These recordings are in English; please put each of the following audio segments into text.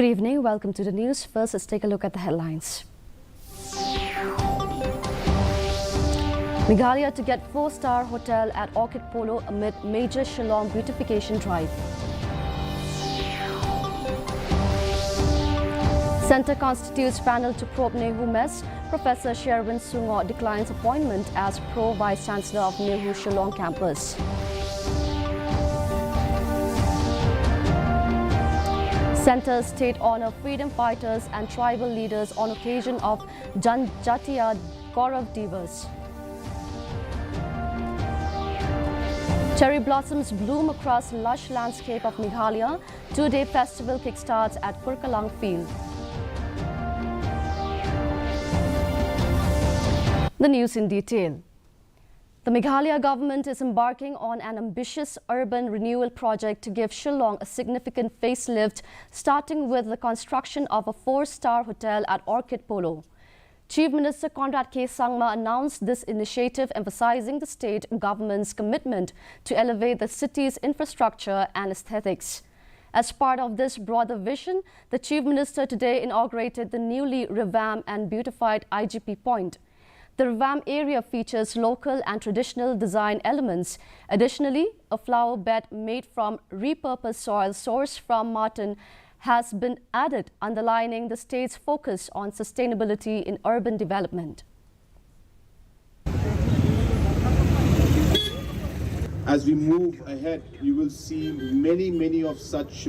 Good evening. Welcome to the news. First, let's take a look at the headlines. Meghalaya to get 4-star hotel at Orchid Polo amid major Shillong beautification drive. Centre constitutes panel to probe Nehu mess. Professor Sherwin Sungo declines appointment as Pro-Vice Chancellor of Nehu Shillong campus. Centre State honour freedom fighters and tribal leaders on occasion of Janjatiya Gaurav Divas. Cherry blossoms bloom across lush landscape of Meghalaya. Two-day festival kickstarts at Kurkalang Field. The news in detail. The Meghalaya government is embarking on an ambitious urban renewal project to give Shillong a significant facelift, starting with the construction of a 4-star hotel at Orchid Polo. Chief Minister Conrad K. Sangma announced this initiative, emphasizing the state government's commitment to elevate the city's infrastructure and aesthetics. As part of this broader vision, the Chief Minister today inaugurated the newly revamped and beautified IGP Point. The revamped area features local and traditional design elements. Additionally, a flower bed made from repurposed soil sourced from Martin has been added, underlining the state's focus on sustainability in urban development. As we move ahead, you will see many of such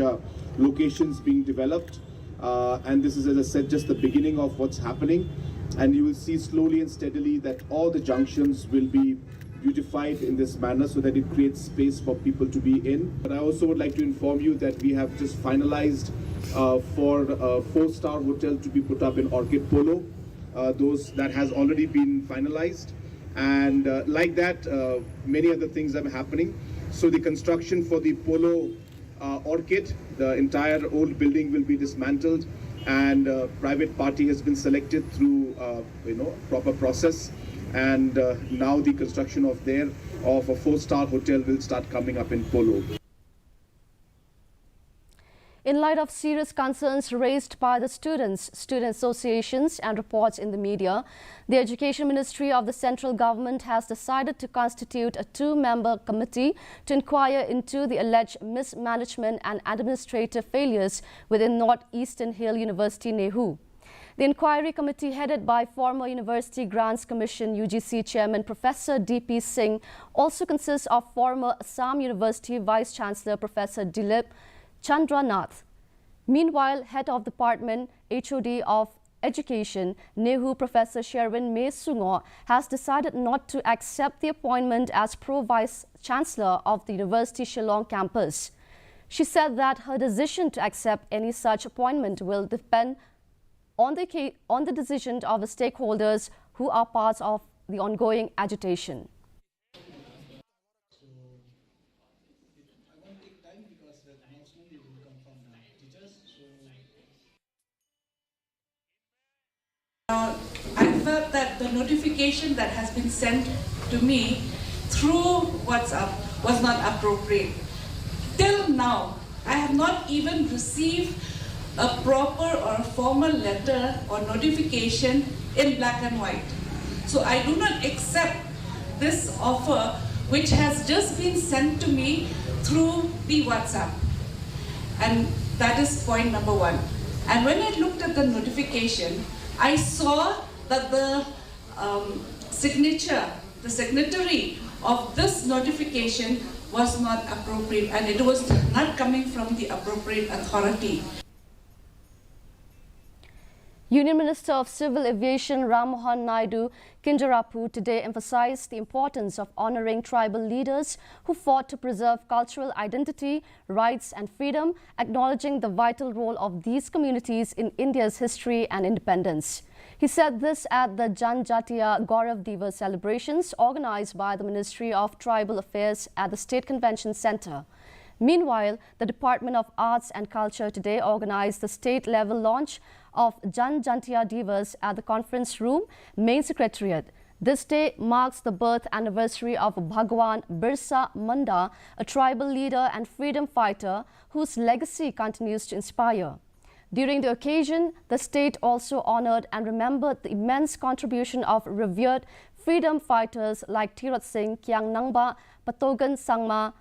locations being developed. And this is, as I said, just the beginning of what's happening. And you will see slowly and steadily that all the junctions will be beautified in this manner so that it creates space for people to be in. But I also would like to inform you that we have just finalized for a 4-star hotel to be put up in Orchid Polo. That has already been finalized. And like that, many other things are happening. So the construction for the Polo Orchid, the entire old building will be dismantled, and private party has been selected through proper process, and now the construction of a 4-star hotel will start coming up in Polo. In light of serious concerns raised by the students, student associations and reports in the media, the Education Ministry of the central government has decided to constitute a 2-member committee to inquire into the alleged mismanagement and administrative failures within Northeastern Hill University, Nehu. The inquiry committee, headed by former University Grants Commission UGC Chairman Professor D.P. Singh, also consists of former Assam University Vice Chancellor Professor Dilip Chandranath. Meanwhile, Head of Department HOD of Education, Nehu Professor Sherwin Sungo, has decided not to accept the appointment as Pro-Vice Chancellor of the University Shillong campus. She said that her decision to accept any such appointment will depend on the decision of the stakeholders who are parts of the ongoing agitation. I felt that the notification that has been sent to me through WhatsApp was not appropriate. Till now, I have not even received a proper or a formal letter or notification in black and white. So I do not accept this offer which has just been sent to me through the WhatsApp. And that is point number 1. And when I looked at the notification, I saw that the signatory of this notification was not appropriate, and it was not coming from the appropriate authority. Union Minister of Civil Aviation Ram Mohan Naidu Kinjarapu today emphasized the importance of honoring tribal leaders who fought to preserve cultural identity, rights and freedom, acknowledging the vital role of these communities in India's history and independence. He said this at the Janjatiya Gaurav Divas celebrations organized by the Ministry of Tribal Affairs at the State Convention Centre. Meanwhile, the Department of Arts and Culture today organized the state-level launch of Janjatiya Divas at the Conference Room, Main Secretariat. This day marks the birth anniversary of Bhagwan Birsa Munda, a tribal leader and freedom fighter whose legacy continues to inspire. During the occasion, the state also honored and remembered the immense contribution of revered freedom fighters like Thirat Singh, Kyang Nangba, Patogan Sangma,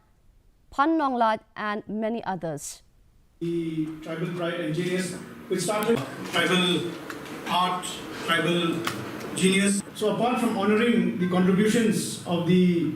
Phan Nonglat, and many others. The tribal pride and genius, which started tribal art, tribal genius. So apart from honoring the contributions of the...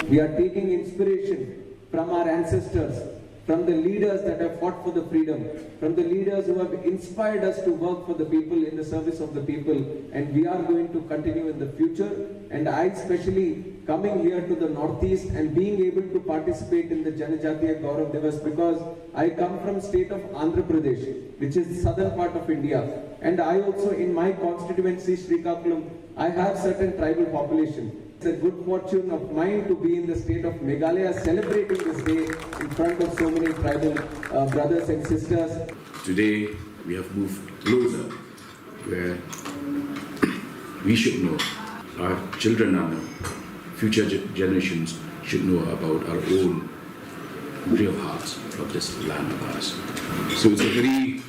We are taking inspiration from our ancestors, from the leaders that have fought for the freedom, from the leaders who have inspired us to work for the people in the service of the people, and we are going to continue in the future. And I especially coming here to the Northeast and being able to participate in the Janajatiya Gaurav Divas, because I come from state of Andhra Pradesh, which is the southern part of India, and I also in my constituency Srikakulam, I have certain tribal population. It's a good fortune of mine to be in the state of Meghalaya celebrating this day in front of so many tribal brothers and sisters. Today we have moved closer where we should know, our children and future generations should know about our own real hearts of this land of ours. So it's a very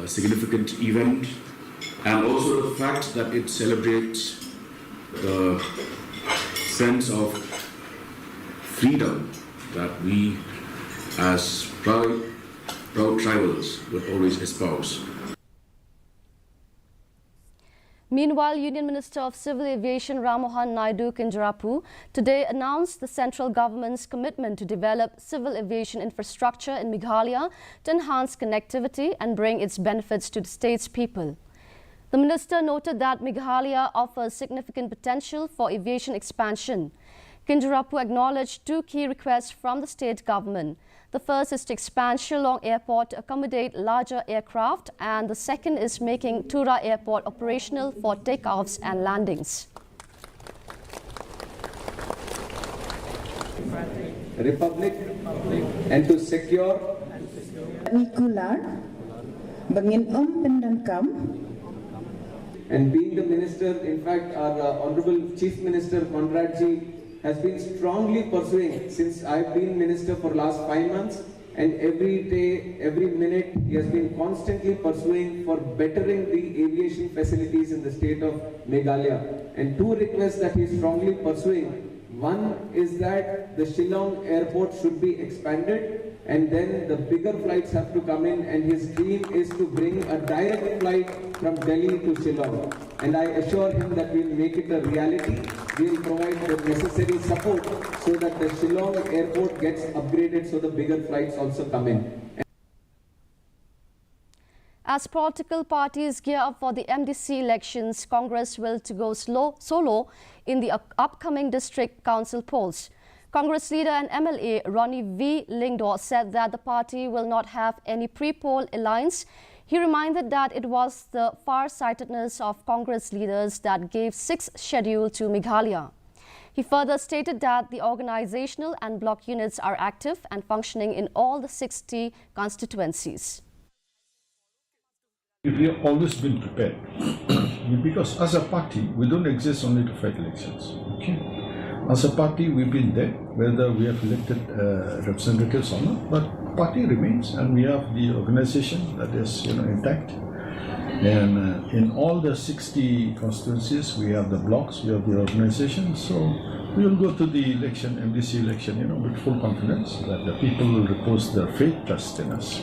significant event, and also the fact that it celebrates the sense of freedom that we as proud tribals would always espouse. Meanwhile, Union Minister of Civil Aviation Ramohan Naidu Kinjarapu today announced the central government's commitment to develop civil aviation infrastructure in Meghalaya to enhance connectivity and bring its benefits to the state's people. The minister noted that Meghalaya offers significant potential for aviation expansion. Kinjarapu acknowledged two key requests from the state government. The first is to expand Shillong Airport to accommodate larger aircraft, and the second is making Tura Airport operational for takeoffs and landings. Republic and to secure and being the minister, in fact, our Honorable Chief Minister Conradji has been strongly pursuing since I've been minister for last 5 months, and every day, every minute, he has been constantly pursuing for bettering the aviation facilities in the state of Meghalaya. And two requests that he is strongly pursuing. One is that the Shillong airport should be expanded, and then the bigger flights have to come in, and his dream is to bring a direct flight from Delhi to Shillong. And I assure him that we will make it a reality. We will provide the necessary support so that the Shillong airport gets upgraded so the bigger flights also come in. As political parties gear up for the MDC elections, Congress will to go solo in the upcoming district council polls. Congress leader and MLA Ronnie V. Lingdor said that the party will not have any pre-poll alliance. He reminded that it was the far-sightedness of Congress leaders that gave 6th schedule to Meghalaya. He further stated that the organizational and block units are active and functioning in all the 60 constituencies. We have always been prepared because as a party, we don't exist only to fight elections. Okay? As a party, we've been there, whether we have elected representatives or not, but party remains, and we have the organization that is, intact. And in all the 60 constituencies, we have the blocks, we have the organization. So we will go to the election, MDC election, with full confidence that the people will repose their faith, trust in us.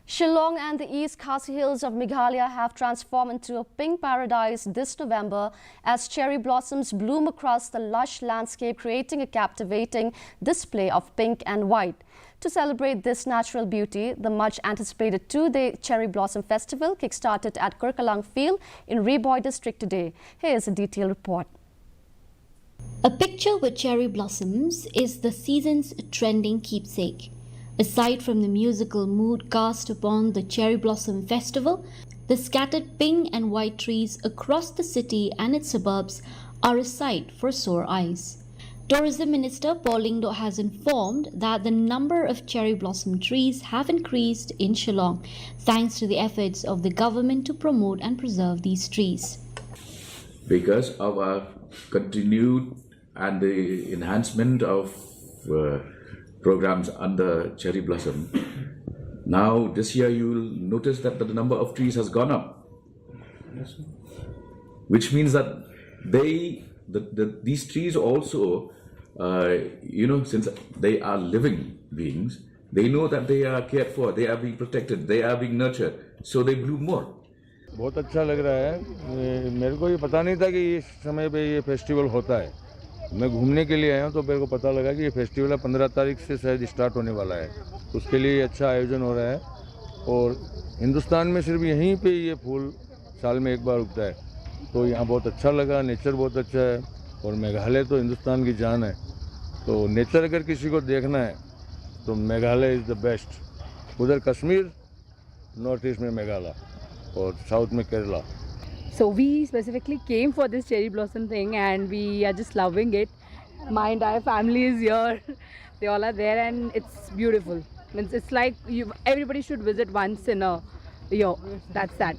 Shillong and the East Khasi Hills of Meghalaya have transformed into a pink paradise this November as cherry blossoms bloom across the lush landscape, creating a captivating display of pink and white. To celebrate this natural beauty, the much-anticipated 2-day Cherry Blossom Festival kick-started at Kurkalang Field in Riboy District today. Here's a detailed report. A picture with cherry blossoms is the season's trending keepsake. Aside from the musical mood cast upon the Cherry Blossom Festival, the scattered pink and white trees across the city and its suburbs are a sight for sore eyes. Tourism Minister Paul Lingdo has informed that the number of cherry blossom trees have increased in Shillong thanks to the efforts of the government to promote and preserve these trees. Because of our continued and the enhancement of programs under Cherry Blossom. Now, this year, you will notice that the number of trees has gone up, which means that these trees also, since they are living beings, they know that they are cared for, they are being protected, they are being nurtured, so they bloom more. बहुत अच्छा लग रहा है। मेरे को ये पता नहीं था कि इस समय पे ये फेस्टिवल होता है। मैं घूमने के लिए आया हूँ तो मेरे को पता लगा कि ये फेस्टिवल 15 तारीख से शायद स्टार्ट होने वाला है। उसके लिए अच्छा आयोजन हो रहा है और हिंदुस्तान में सिर्फ यहीं पे ये फूल साल में एक बार उगता है, तो यहाँ बहुत अच्छा लगा। नेचर बहुत अच्छा है और मेघालय तो हिंदुस्तान की जान है, तो नेचर अगर किसी को देखना है तो मेघालय इज़ द बेस्ट। उधर कश्मीर, नॉर्थ ईस्ट में मेघालय और साउथ में Kerala. So we specifically came for this cherry blossom thing and we are just loving it. My entire family is here. They all are there and it's beautiful. It's like everybody should visit once in a year. That's that.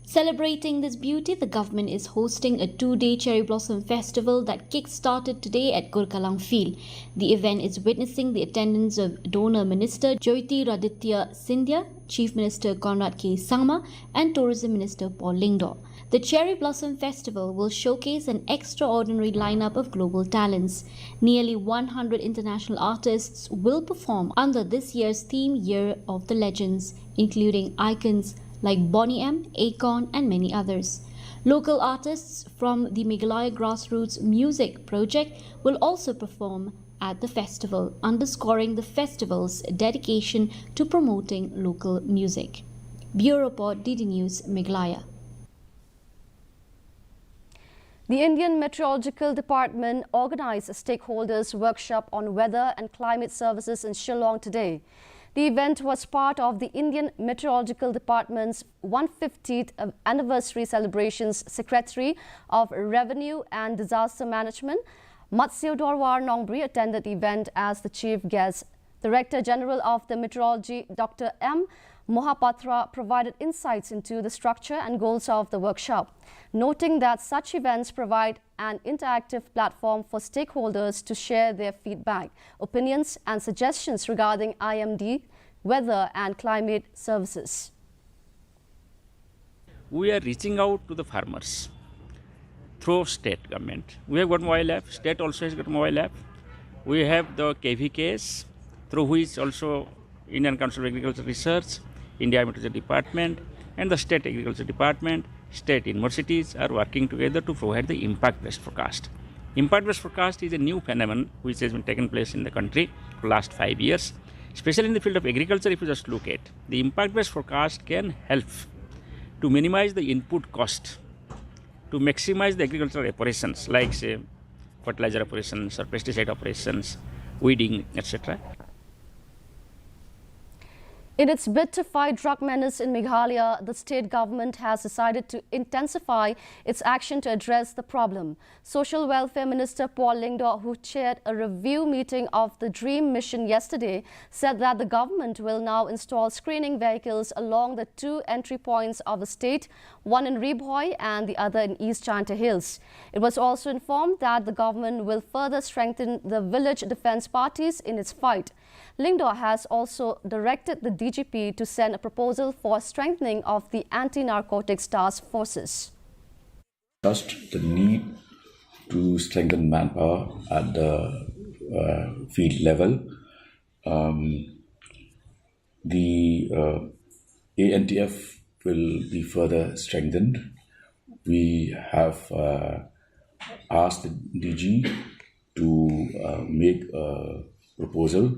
Celebrating this beauty, the government is hosting a 2-day Cherry Blossom Festival that kick-started today at Gurkalang Field. The event is witnessing the attendance of Donor Minister Jyotiraditya Scindia, Chief Minister Conrad K. Sangma and Tourism Minister Paul Lyngdoh. The Cherry Blossom Festival will showcase an extraordinary lineup of global talents. Nearly 100 international artists will perform under this year's theme Year of the Legends, including icons like Bonnie M, Akon and many others. Local artists from the Meghalaya Grassroots Music Project will also perform at the festival, underscoring the festival's dedication to promoting local music. Bureau Report, DD News, Meghalaya. The Indian Meteorological Department organized a stakeholders workshop on weather and climate services in Shillong today. The event was part of the Indian Meteorological Department's 150th anniversary celebrations. Secretary of Revenue and Disaster Management, Matseo Dorwar Nongbri, attended the event as the chief guest. Director General of the Meteorology, Dr. M. Mohapatra, provided insights into the structure and goals of the workshop, noting that such events provide an interactive platform for stakeholders to share their feedback, opinions and suggestions regarding IMD, weather and climate services. We are reaching out to the farmers through state government. We have got mobile app, state also has got mobile app. We have the KVKs, through which also Indian Council of Agriculture Research, India Meteorology Department and the State Agriculture Department, state universities are working together to provide the impact-based forecast. Impact-based forecast is a new phenomenon which has been taken place in the country for the last 5 years. Especially in the field of agriculture, if you just look at, the impact-based forecast can help to minimize the input cost, to maximize the agricultural operations like say fertilizer operations or pesticide operations, weeding, etc. In its bid to fight drug menace in Meghalaya, the state government has decided to intensify its action to address the problem. Social Welfare Minister Paul Lyngdoh, who chaired a review meeting of the DREAM mission yesterday, said that the government will now install screening vehicles along the 2 entry points of the state, one in Ribhoi and the other in East Chanta Hills. It was also informed that the government will further strengthen the village defense parties in its fight. Lyngdoh has also directed the DGP to send a proposal for strengthening of the anti-narcotics task forces. Just the need to strengthen manpower at the field level. The ANTF will be further strengthened. We have asked the DG to make a proposal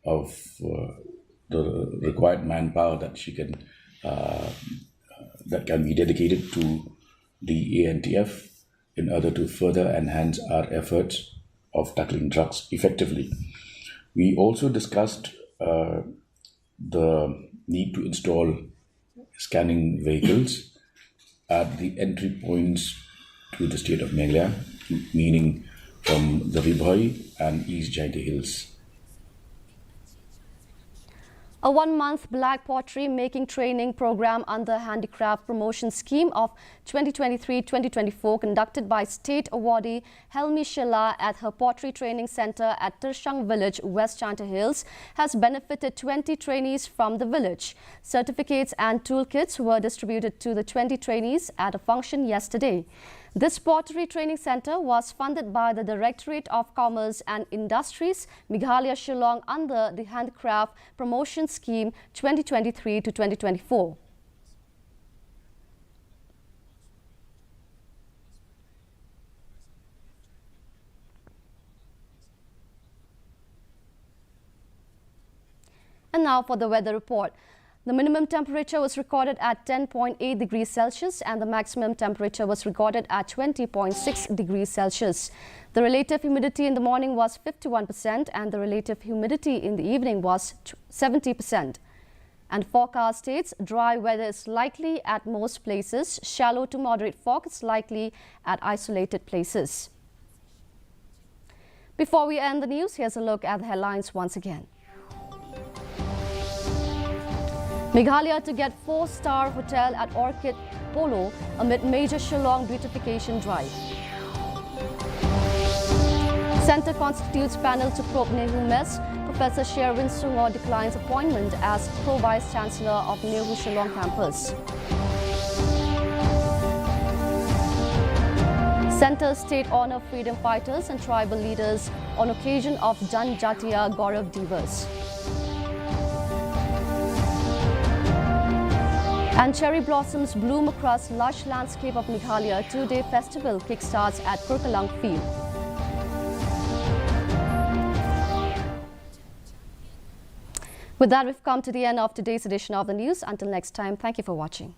of the required manpower that she can that can be dedicated to the ANTF in order to further enhance our efforts of tackling drugs effectively. We also discussed the need to install scanning vehicles at the entry points to the state of Meghalaya, meaning from the Ribhoi and East Jaintia Hills. A one-month black pottery making training program under Handicraft Promotion Scheme of 2023-2024 conducted by State Awardee Helmi Shila at her pottery training centre at Tershang Village, West Chanta Hills has benefited 20 trainees from the village. Certificates and toolkits were distributed to the 20 trainees at a function yesterday. This pottery training centre was funded by the Directorate of Commerce and Industries, Meghalaya, Shillong under the Handicraft Promotion Scheme 2023 to 2024. And now for the weather report. The minimum temperature was recorded at 10.8 degrees Celsius and the maximum temperature was recorded at 20.6 degrees Celsius. The relative humidity in the morning was 51% and the relative humidity in the evening was 70%. And forecast states dry weather is likely at most places, shallow to moderate fog is likely at isolated places. Before we end the news, here's a look at the headlines once again. Meghalaya to get 4-star hotel at Orchid Polo amid major Shillong beautification drive. Centre constitutes panel to probe Nehu mess. Professor Sherwin Sungo declines appointment as Pro-Vice Chancellor of Nehu Shillong campus. Centre State honour freedom fighters and tribal leaders on occasion of Janjatiya Gaurav Divas. And cherry blossoms bloom across lush landscape of Meghalaya. 2-day festival kickstarts at Kurkalang Field. With that, we've come to the end of today's edition of the news. Until next time, thank you for watching.